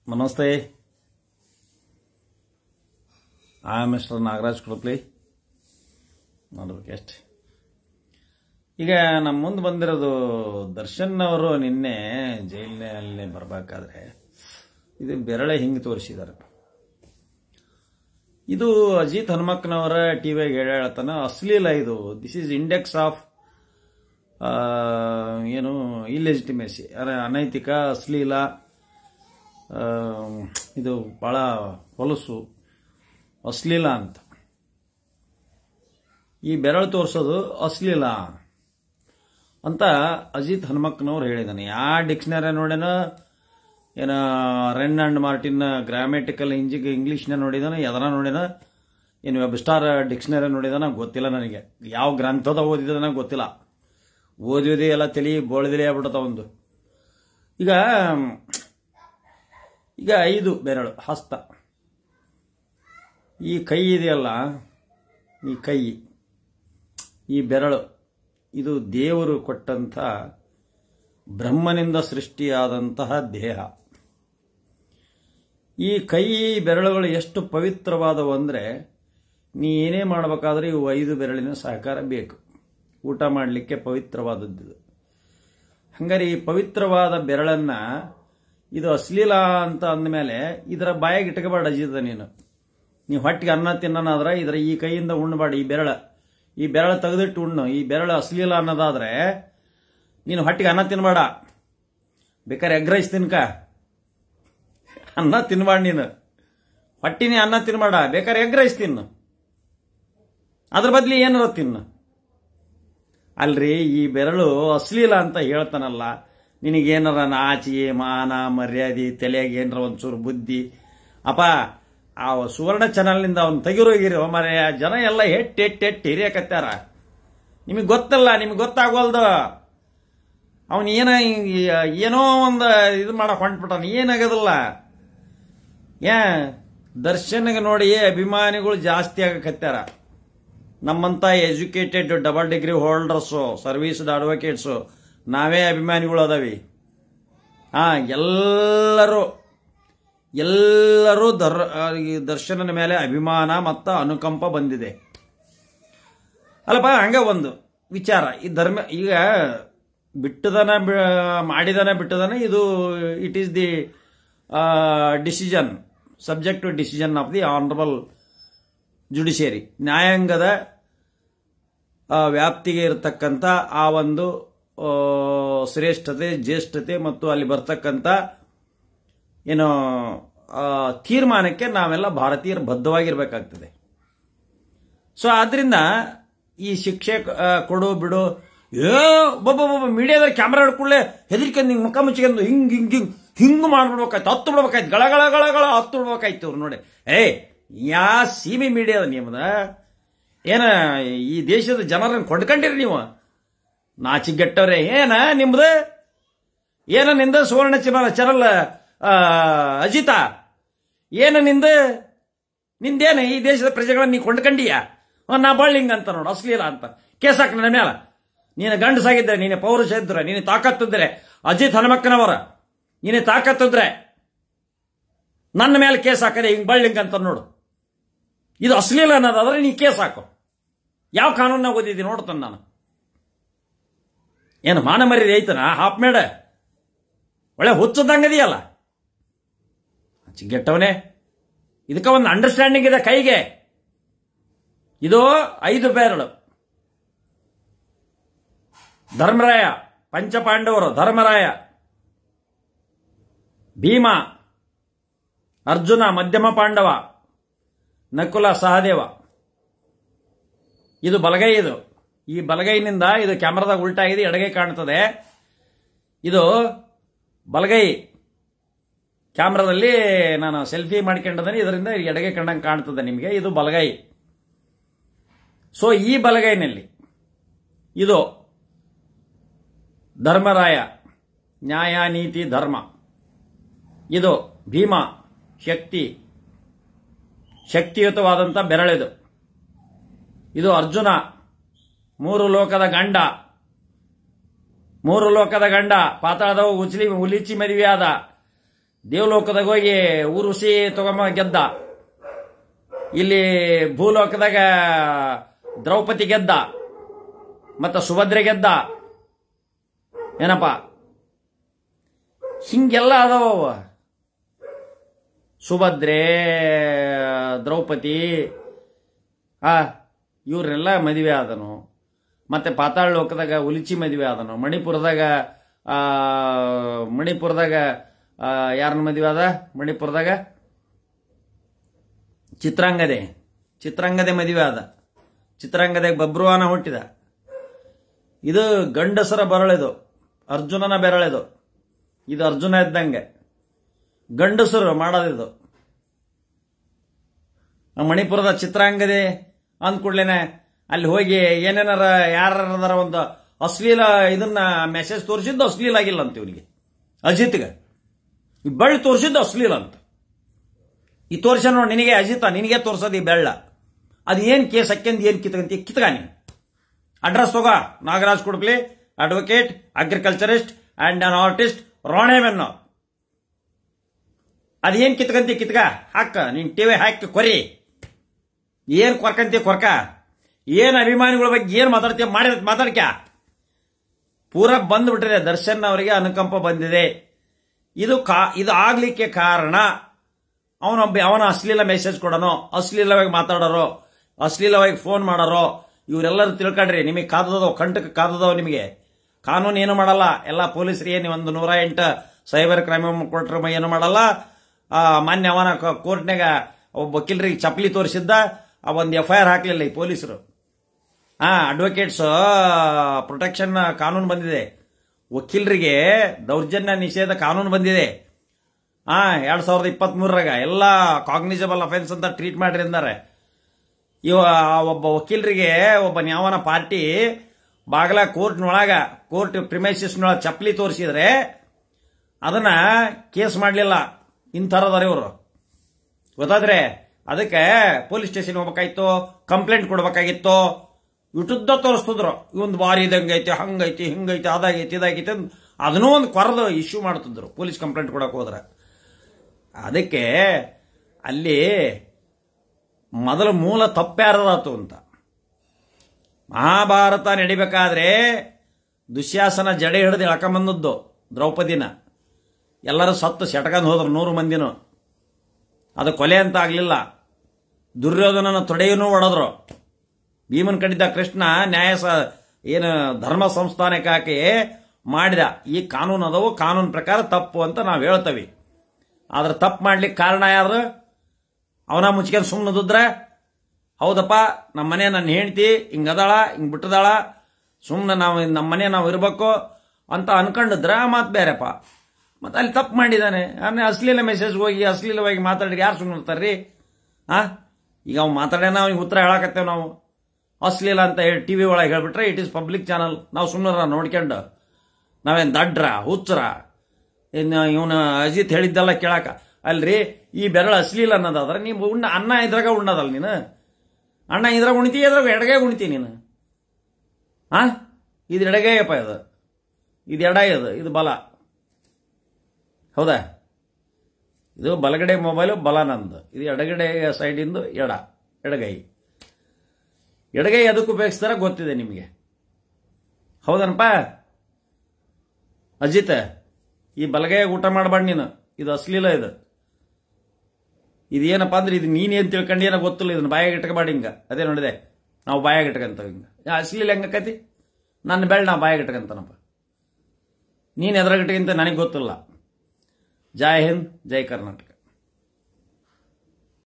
ನಮಸ್ತೆ. I am mister Nagaraj Kulapli. ನೋಡ್ಬೇಕಷ್ಟೆ. ಈಗ ನಮ್ಮ ಮುಂದೆ ಬಂದಿರೋದು ದರ್ಶನ್ ಅವರು ನಿನ್ನೆ ಜೈಲಿನಲ್ಲಿ ಬರಬೇಕಾದ್ರೆ ಇದು ಬೆರಳೆ ಹಿಂಗೆ ತೋರಿಸಿದ್ದಾರೆ. ಇದು ಅಜಿತ್ ಹನುಮಕ್ಕನವರ ಟಿವಿಗೆ ಹೇಳ್ತಾನೆ ಅಶ್ಲೀಲ ಇದು. ದಿಸ್ ಈಸ್ ಇಂಡೆಕ್ಸ್ ಆಫ್ ಏನು ಇಲ್ಲೆಜಿಟಿಮೇಸಿ, ಅನೈತಿಕ, ಅಶ್ಲೀಲ, ಇದು ಬಹಳ ಹೊಲಸು, ಅಶ್ಲೀಲ ಅಂತ ಈ ಬೆರಳು ತೋರಿಸೋದು ಅಶ್ಲೀಲ ಅಂತ ಅಜಿತ್ ಹನುಮಕ್ಕನವ್ರು ಹೇಳಿದಾನೆ. ಯಾವ ಡಿಕ್ಷನರಿ ನೋಡೇನ, ಏನ ರೆನ್ ಅಂಡ್ ಮಾರ್ಟಿನ್ ಗ್ರಾಮ್ಯಾಟಿಕಲ್ ಇಂಗ್ಲಿಷ್ನ ನೋಡಿದಾನ, ಎದರ ನೋಡಿನ, ಏನು ವೆಬ್ ಸ್ಟಾರ್ ಡಿಕ್ಷನರಿ ನೋಡಿದಾನ ಗೊತ್ತಿಲ್ಲ ನನಗೆ. ಯಾವ ಗ್ರಂಥದ ಓದಿದಾನ ಗೊತ್ತಿಲ್ಲ. ಓದಿದೆ ಎಲ್ಲ ತಲೆ ಬೋಳದಿಲೇ ಆಗ್ಬಿಟ್ಟದ ಒಂದು. ಈಗ 5 ಬೆರಳು ಹಸ್ತ, ಈ ಕೈ ಇದೆಯಲ್ಲ, ಈ ಕೈ, ಈ ಬೆರಳು, ಇದು ದೇವರು ಕೊಟ್ಟಂಥ ಬ್ರಹ್ಮನಿಂದ ಸೃಷ್ಟಿಯಾದಂತಹ ದೇಹ. ಈ ಕೈ ಬೆರಳುಗಳು ಎಷ್ಟು ಪವಿತ್ರವಾದವು ಅಂದರೆ, ನೀ ಏನೇ ಮಾಡಬೇಕಾದ್ರೆ ಇವು 5 ಬೆರಳಿನ ಸಹಕಾರ ಬೇಕು. ಊಟ ಮಾಡಲಿಕ್ಕೆ ಪವಿತ್ರವಾದದ್ದು. ಹಂಗಾರೆ ಈ ಪವಿತ್ರವಾದ ಬೆರಳನ್ನ ಇದು ಅಶ್ಲೀಲ ಅಂತ ಅಂದಮೇಲೆ ಇದರ ಬಾಯಿಗೆ ಇಟ್ಕೋಬೇಡ ಅಜಿತ. ನೀವು ಹೊಟ್ಟಿಗೆ ಅನ್ನ ತಿನ್ನೋನಾದ್ರೆ ಇದರ ಈ ಕೈಯಿಂದ ಉಣ್ಣಬೇಡ. ಈ ಬೆರಳ ತೆಗೆದಿಟ್ಟು ಉಣ್ಣು. ಈ ಬೆರಳು ಅಶ್ಲೀಲ ಅನ್ನೋದಾದ್ರೆ ನೀನು ಹೊಟ್ಟಿಗೆ ಅನ್ನ ತಿನ್ಬೇಡ. ಬೇಕಾದ್ರೆ ಎಗ್ ರೈಸ್ ತಿನ್ಕ, ಅನ್ನ ತಿನ್ಬೇಡ. ನೀನು ಹೊಟ್ಟಿನೇ ಅನ್ನ ತಿನ್ಬೇಡ, ಬೇಕಾದ್ರೆ ಎಗ್ ರೈಸ್ ತಿನ್ನು. ಅದ್ರ ಬದ್ಲಿ ಏನಾರ ತಿನ್ನು. ಅಲ್ರಿ, ಈ ಬೆರಳು ಅಶ್ಲೀಲ ಅಂತ ಹೇಳ್ತಾನಲ್ಲ, ನಿನಗೇನಾರ ನಾಚಿಗೆ, ಮಾನ ಮರ್ಯಾದೆ, ತಲೆಯಾಗಿ ಏನಾರ ಒಂಚೂರು ಬುದ್ಧಿ ಅಪ್ಪ, ಆ ಸುವರ್ಣ ಚಾನಲ್ನಿಂದ ಅವನು ತೆಗಿರೋಗಿರೋ ಮರೆ. ಜನ ಎಲ್ಲ ಹೆಟ್ ಹಿರಿಯಕತ್ತಾರ. ನಿಮಗೆ ಗೊತ್ತಲ್ಲ, ನಿಮಗೆ ಗೊತ್ತಾಗೋಲ್ದು. ಅವನು ಏನೋ ಒಂದು ಇದು ಮಾಡಕ್ ಹೊಂಟ್ಬಿಟ್ಟಾನ, ಏನಾಗೋದಿಲ್ಲ. ದರ್ಶನ್ಗೆ ನೋಡಿ ಅಭಿಮಾನಿಗಳು ಜಾಸ್ತಿ ಆಗಕತ್ತಾರ. ನಮ್ಮಂತ educated double degree holders, serviced advocates ನಾವೇ ಅಭಿಮಾನಿಗಳು ಅದಾವಿ. ಎಲ್ಲರೂ ದರ್ಶನನ ಮೇಲೆ ಅಭಿಮಾನ ಮತ್ತು ಅನುಕಂಪ ಬಂದಿದೆ ಅಲ್ಲಪ್ಪ. ಹಂಗ ಒಂದು ವಿಚಾರ. ಈ ಧರ್ಮ ಈಗ ಮಾಡಿದಾನೆ ಇದು it is the decision, subject to decision of the honourable judiciary. ನ್ಯಾಯಾಂಗದ ವ್ಯಾಪ್ತಿಗೆ ಇರತಕ್ಕಂಥ ಆ ಒಂದು ಶ್ರೇಷ್ಠತೆ, ಜ್ಯೇಷ್ಠತೆ ಮತ್ತು ಅಲ್ಲಿ ಬರ್ತಕ್ಕಂಥ ಏನು ತೀರ್ಮಾನಕ್ಕೆ ನಾವೆಲ್ಲ ಭಾರತೀಯರು ಬದ್ಧವಾಗಿರ್ಬೇಕಾಗ್ತದೆ. ಸೊ ಆದ್ರಿಂದ ಈ ಶಿಕ್ಷೆ ಕೊಡು ಬಿಡು, ಮೀಡಿಯಾದಲ್ಲಿ ಕ್ಯಾಮ್ರಾ ಹಿಡ್ಕೊಳ್ಳೆ ಹೆದರಿಕೆಂದು ಹಿಂಗೆ ಮುಖ ಮುಚ್ಚಿಕೊಂಡು ಹಿಂಗ್ ಮಾಡ್ಬಿಡ್ಬೇಕಾಯ್ತು, ಹತ್ತು ಬಿಡ್ಬೇಕಾಯ್ತು, ಗಳ ಹತ್ತು ಬಿಡ್ಬೇಕಾಯ್ತು. ಅವ್ರು ನೋಡಿ, ಯಾ ಸೀಮೆ ಮೀಡಿಯಾದ ನಿಮ್ಮದ ಏನ ಈ ದೇಶದ ಜನರನ್ನು ಕೊಂಡ್ಕೊಂಡಿರಿ ನೀವು? ನಾಚಿಗೆಟ್ಟವ್ರೆ. ಏನ ನಿಮ್ದು? ಏನ ನಿಂದ ಸುವರ್ಣ ಚಾನಲ್ ಅಜಿತ? ಏನ ನಿಂದೇನ ಈ ದೇಶದ ಪ್ರಜೆಗಳನ್ನ ನೀ ಕೊಂಡ್ಕಂಡಿಯ? ನಾ ಬಳ್ಳಿಂಗ್ ಅಂತ ನೋಡು, ಅಶ್ಲೀಲ ಅಂತ ಕೇಸ್ ಹಾಕ ನನ್ನ ಮೇಲೆ. ನೀನು ಗಂಡಸಾಗಿದ್ರೆ, ನೀನು ಪೌರುಷ ಇದ್ರೆ, ನೀನು ತಾಕತ್ತಿದ್ರೆ, ಅಜಿತ್ ಹನುಮಕ್ಕನವರ ನೀನು ತಾಕತ್ತಿದ್ರೆ ನನ್ನ ಮೇಲೆ ಕೇಸ್ ಹಾಕದೆ ಹಿಂಗ್ ಬಳ್ಳಿಂಗ್ ಅಂತ ನೋಡು. ಇದು ಅಶ್ಲೀಲ ಅನ್ನೋದಾದ್ರೆ ನೀ ಕೇಸ್ ಹಾಕು. ಯಾವ ಕಾನೂನಾಗ ಓದಿದ್ದೀನಿ ನೋಡ್ತಾನೆ ನಾನು. ಏನು ಮಾನ ಮರ್ಯಾದೆ ಐತನ? ಹಾಪ್ ಮೇಡ ಒಳ್ಳೆ ಹುಚ್ಚದಂಗದಿಯಲ್ಲ, ಚಿಗ್ಗೆಟ್ಟವನೇ. ಇದಕ್ಕೆ ಒಂದು ಅಂಡರ್ಸ್ಟ್ಯಾಂಡಿಂಗ್ ಇದೆ ಕೈಗೆ. ಇದು 5 ಬೆರಳು. ಧರ್ಮರಾಯ, ಪಂಚಪಾಂಡವರು, ಧರ್ಮರಾಯ, ಭೀಮ, ಅರ್ಜುನ, ಮಧ್ಯಮ ಪಾಂಡವ, ನಕುಲ, ಸಹದೇವ. ಇದು ಬಲಗೈ. ಇದು ಈ ಬಲಗೈನಿಂದ ಇದು ಕ್ಯಾಮರಾದಾಗ ಉಲ್ಟಾಗಿದೆ, ಎಡಗೈ ಕಾಣ್ತದೆ. ಇದು ಬಲಗೈ. ಕ್ಯಾಮ್ರಾದಲ್ಲಿ ನಾನು ಸೆಲ್ಫಿ ಮಾಡ್ಕೊಂಡಿದ್ದೇನೆ, ಇದರಿಂದ ಎಡಗೈ ಕಂಡಂಗೆ ಕಾಣ್ತದೆ ನಿಮಗೆ. ಇದು ಬಲಗೈ. ಸೊ ಈ ಬಲಗೈನಲ್ಲಿ ಇದು ಧರ್ಮರಾಯ, ನ್ಯಾಯ, ನೀತಿ, ಧರ್ಮ. ಇದು ಭೀಮ, ಶಕ್ತಿಯುತವಾದಂಥ ಬೆರಳಿದು. ಇದು ಅರ್ಜುನ, 3 ಲೋಕದ ಗಂಡ, ಪಾತಾಳದ ಉಲಿಚಿ ಮದುವೆಯಾದ ದೇವಲೋಕದಾಗ ಹೋಗಿ ಊರ್ವಶಿ ತಗೊಂಬ ಗೆದ್ದ, ಇಲ್ಲಿ ಭೂಲೋಕದಾಗ ದ್ರೌಪದಿ ಗೆದ್ದ, ಮತ್ತ ಸುಭದ್ರೆ ಗೆದ್ದ. ಏನಪ್ಪ ಹಿಂಗೆಲ್ಲ ಅದಾವ. ಸುಭದ್ರೆ, ದ್ರೌಪದಿ ಇವ್ರನ್ನೆಲ್ಲ ಮದುವೆ ಆದನು. ಮತ್ತೆ ಪಾತಾಳ ಲೋಕದಾಗ ಉಲಿಚಿ ಮದುವೆ ಆದನು. ಮಣಿಪುರದಾಗ ಯಾರನ್ನ ಮದುವೆ ಆದ? ಮಣಿಪುರದಾಗ ಚಿತ್ರಾಂಗದೆ ಮದುವೆ ಆದ. ಚಿತ್ರಾಂಗದಾಗ ಬಬ್ರುವಾನ ಹುಟ್ಟಿದ. ಇದು ಗಂಡಸರ ಬೆರಳಿದು, ಅರ್ಜುನನ ಬೆರಳಿದು. ಇದು ಅರ್ಜುನ ಇದ್ದಂಗೆ ಗಂಡಸರು ಮಾಡೋದಿದು. ಮಣಿಪುರದ ಚಿತ್ರಾಂಗದೆ ಅಂದ್ಕೂಡ್ಲೇನೆ ಅಲ್ಲಿ ಹೋಗಿ ಏನೇನಾರ ಯಾರ ಒಂದು ಅಶ್ಲೀಲ ಇದನ್ನ ಮೆಸೇಜ್ ತೋರಿಸಿದ್ದು ಅಶ್ಲೀಲ ಆಗಿಲ್ಲ ಅಂತ ಇವನಿಗೆ, ಅಜಿತ್ಗೆ ಈ ಬೆಳ್ಳ ತೋರಿಸಿದ್ದು ಅಶ್ಲೀಲ ಅಂತ. ಈ ತೋರ್ಸ ನೋಡಿ ನಿನಗೆ ಅಜಿತ, ನಿನಗೆ ತೋರ್ಸೋದು ಈ ಬೆಳ್ಳ. ಅದು ಏನ್ ಕೇಸ್ ಅಕ್ಕೆಂದು ಏನ್ ಕಿತ್ಕಾನಿ. ಅಡ್ರೆಸ್ ತಗೋ, Nagaraj Kudpli, advocate, agriculturist and an artist, ರೋಣೆಮೆನ್ನ. ಅದೇನ್ ಕಿತ್ಕ ಹಾಕ, ನಿನ್ ಟಿವಿ ಹಾಕಿ ಕೊರಿ. ಏನ್ ಕೊರ್ಕಂತಿ ಕೊರ್ಕ, ಏನ್ ಅಭಿಮಾನಿಗಳ ಬಗ್ಗೆ ಏನ್ ಮಾತಾಡ್ತೀಯ ಮಾತಾಡ್ಕ. ಪೂರ ಬಂದ್ಬಿಟ್ಟಿದೆ. ದರ್ಶನ್ ಅವರಿಗೆ ಅನುಕಂಪ ಬಂದಿದೆ. ಇದು ಆಗ್ಲಿಕ್ಕೆ ಕಾರಣ ಅವನ ಅಶ್ಲೀಲ ಮೆಸೇಜ್ ಕೊಡೋನು, ಅಶ್ಲೀಲವಾಗಿ ಮಾತಾಡೋರು, ಅಶ್ಲೀಲವಾಗಿ ಫೋನ್ ಮಾಡೋರು. ಇವರೆಲ್ಲರೂ ತಿಳ್ಕೊಡ್ರಿ, ನಿಮಗೆ ಕಾದದವು, ಕಂಟಕ್ಕೆ ಕಾದದವು. ನಿಮಗೆ ಕಾನೂನು ಏನು ಮಾಡಲ್ಲ. ಎಲ್ಲ ಪೊಲೀಸರಿಗೆ ನೀವು ಒಂದು 108 ಸೈಬರ್ ಕ್ರೈಮ್ ಕೊಟ್ರ ಏನು ಮಾಡಲ್ಲ. ಮಾನ್ಯ ಅವನ ಕೋರ್ಟ್ನಾಗ ಒಬ್ಬ ವಕೀಲರಿಗೆ ಚಪ್ಪಲಿ ತೋರಿಸಿದ್ದ, ಒಂದು FIR ಹಾಕ್ಲಿಲ್ಲ ಈ ಪೊಲೀಸರು. ಅಡ್ವೊಕೇಟ್ಸ್ ಪ್ರೊಟೆಕ್ಷನ್ ಕಾನೂನು ಬಂದಿದೆ, ವಕೀಲರಿಗೆ ದೌರ್ಜನ್ಯ ನಿಷೇಧ ಕಾನೂನು ಬಂದಿದೆ. 2023ರಾಗ ಎಲ್ಲ ಕಾಗ್ನಿಸಬಲ್ ಅಫೆನ್ಸ್ ಅಂತ ಟ್ರೀಟ್ ಮಾಡಿದ್ದಾರೆ. ಒಬ್ಬ ವಕೀಲರಿಗೆ ಒಬ್ಬ ಯಾವನ ಪಾರ್ಟಿ ಬಾಗಲ ಕೋರ್ಟ್ ಪ್ರಿಮೈಸಿಸ್ನೊಳಗ ಚಪ್ಪಲಿ ತೋರಿಸಿದ್ರೆ ಅದನ್ನ ಕೇಸ್ ಮಾಡಲಿಲ್ಲ. ಇಂಥರದಾರ ಇವರು, ಗೊತ್ತಾದ್ರೆ ಅದಕ್ಕೆ ಪೊಲೀಸ್ ಸ್ಟೇಷನ್ ಹೋಗ್ಬೇಕಾಯ್ತು, ಕಂಪ್ಲೇಂಟ್ ಕೊಡ್ಬೇಕಾಗಿತ್ತು. ಇಟ್ಟುದ್ದ ತೋರಿಸ್ತಿದ್ರು, ಇವೊಂದು ಬಾರಿ ಇದಂಗೈತಿ, ಹಂಗೈತಿ, ಹಿಂಗೈತಿ, ಅದಾಗೈತಿ, ಇದಾಗೈತಿ, ಅದನ್ನೂ ಒಂದು ಕೊರದು ಇಶ್ಯೂ ಮಾಡ್ತಿದ್ರು ಪೊಲೀಸ್ ಕಂಪ್ಲೇಂಟ್ ಕೊಡಕ್ ಹೋದ್ರೆ. ಅದಕ್ಕೆ ಅಲ್ಲಿ ಮೊದಲ ಮೂಲ ತಪ್ಪ್ಯಾರದಾತು ಅಂತ. ಮಹಾಭಾರತ ನಡಿಬೇಕಾದ್ರೆ ದುಶ್ಯಾಸನ ಜಡೆ ಹಿಡಿದು ಎಳ್ಕೊಂಬಂದದ್ದು ದ್ರೌಪದಿನ. ಎಲ್ಲರೂ ಸತ್ತು ಸೆಟಕಂದು ಹೋದ್ರು 100 ಮಂದಿನೂ. ಅದು ಕೊಲೆ ಅಂತ ಆಗ್ಲಿಲ್ಲ. ದುರ್ಯೋಧನನ ತೊಡೆಯೂ ಒಡೆದ್ರು. ಭೀಮನ್ ಕಡಿದ ಕೃಷ್ಣ ಏನು ಧರ್ಮ ಸಂಸ್ಥಾನಕ್ಕೆ ಹಾಕಿ ಮಾಡಿದ. ಈ ಕಾನೂನು ಅದವು, ಕಾನೂನು ಪ್ರಕಾರ ತಪ್ಪು ಅಂತ ನಾವು ಹೇಳ್ತೇವೆ. ಆದ್ರೆ ತಪ್ಪು ಮಾಡ್ಲಿಕ್ಕೆ ಕಾರಣ ಯಾರು? ಅವನ ಮುಚ್ಕೊಂಡು ಸುಮ್ಮನದುದ್ರೆ, ಹೌದಪ್ಪ ನಮ್ಮ ಮನೆ ನನ್ನ ಹೆಂಡತಿ ಹಿಂಗದಾಳ, ಹಿಂಗ್ ಬಿಟ್ಟದಾಳ, ಸುಮ್ಮನೆ ನಮ್ಮ ಮನೆ ನಾವು ಇರ್ಬೇಕು ಅಂತ ಅನ್ಕೊಂಡಿದ್ರ ಮಾತು ಬೇರೆಪ್ಪ. ಮತ್ತೆ ಅಲ್ಲಿ ತಪ್ಪು ಮಾಡಿದಾನೆ. ಅಶ್ಲೀಲ ಮೆಸೇಜ್ ಹೋಗಿ ಅಶ್ಲೀಲವಾಗಿ ಮಾತಾಡಿ ಯಾರು ಸುಮ್ಮನೆ ಇರ್ತಾರ್ರಿ? ಈಗ ಅವ್ ಮಾತಾಡ್ಯಾನ, ಅವ್ನಿಗೆ ಉತ್ತರ ಹೇಳಕತ್ತೇವೆ ನಾವು. ಅಶ್ಲೀಲ ಅಂತ ಹೇಳಿ ಟಿವಿ ಒಳಗೆ ಹೇಳ್ಬಿಟ್ರೆ ಇಟ್ ಈಸ್ ಪಬ್ಲಿಕ್ ಚಾನಲ್. ನಾವು ಸುಮ್ಮನೆ ನೋಡ್ಕೊಂಡು ನಾವೇನು ದಡ್ರ ಹುಚ್ಚರ? ಇವನು ಅಜಿತ್ ಹೇಳಿದ್ದೆಲ್ಲ ಕೇಳಾಕ ಅಲ್ರಿ. ಈ ಬೆರಳು ಅಶ್ಲೀಲ ಅನ್ನೋದಾದ್ರೆ ನೀವು ಅನ್ನ ಇದ್ರಾಗ ಉಣ್ಣದಲ್ಲ ನೀನು. ಅಣ್ಣ ಇದ್ರಾಗ ಉಣಿತಿ, ಇದ್ರಾಗ ಎಡಗೈ ಉಣಿತಿ ನೀನು. ಇದು ಎಡಗೈಯಪ್ಪ, ಇದು ಎಡ, ಇದು ಬಲ. ಹೌದಾ? ಇದು ಬಲಗಡೆ ಮೊಬೈಲು ಬಲ ನಂದು, ಇದು ಎಡಗಡೆ ಸೈಡಿಂದು ಎಡಗೈ. ಎಡಗೈ ಅದಕ್ಕೆ ಉಪಯೋಗಿಸ್ತಾರ ಗೊತ್ತಿದೆ ನಿಮಗೆ, ಹೌದನಪ್ಪ ಅಜಿತ್? ಈ ಬಲಗೈ ಊಟ ಮಾಡಬಾರ್ದು ನೀನು, ಇದು ಅಶ್ಲೀಲ. ಇದೇನಪ್ಪ ಅಂದ್ರೆ ಇದು ನೀನೇನು ತಿಳ್ಕೊಂಡು ಏನೋ ಗೊತ್ತಿಲ್ಲ. ಇದನ್ನ ಬಾಯಾಗ ಇಟ್ಕಬೇಡಿ ಹಿಂಗ. ಅದೇ ನೋಡಿದೆ, ನಾವು ಬಾಯಾಗ ಇಟ್ಕಂತವ ಹಿಂಗ. ಅಶ್ಲೀಲ ಹೆಂಗಕತಿ? ನನ್ನ ಬೆಳೆ ನಾ ಬಾಯಾಗ ಇಟ್ಕಂತಾನಪ್ಪ. ನೀನು ಎದ್ರಾಗ ಇಟ್ಕಂತ ನನಗೆ ಗೊತ್ತಿಲ್ಲ. ಜೈ ಹಿಂದ್, ಜೈ ಕರ್ನಾಟಕ.